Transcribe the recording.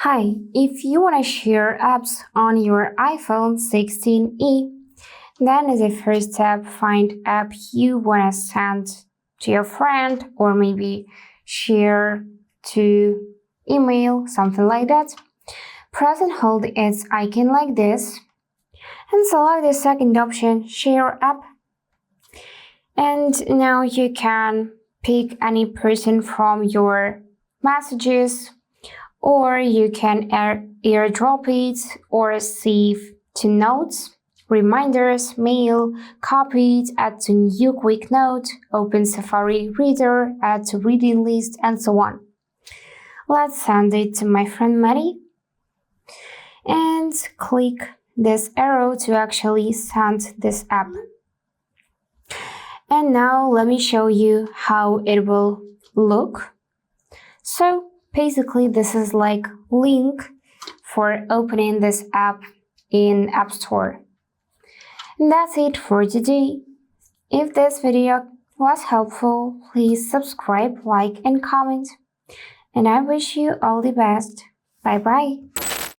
Hi, if you want to share apps on your iPhone 16e, then as a first step, find app you want to send to your friend or maybe share to email, something like that. Press and hold its icon like this and select the second option, Share App. And now you can pick any person from your messages, or you can airdrop it or save to notes, reminders, mail, copy it, add to new quick note, open Safari Reader, add to reading list, and so on. Let's send it to my friend Maddie and click this arrow to actually send this app. And now let me show you how it will look. So basically this is like link for opening this app in App Store. And that's it for today. If this video was helpful, please subscribe, like and comment. And I wish you all the best. Bye bye.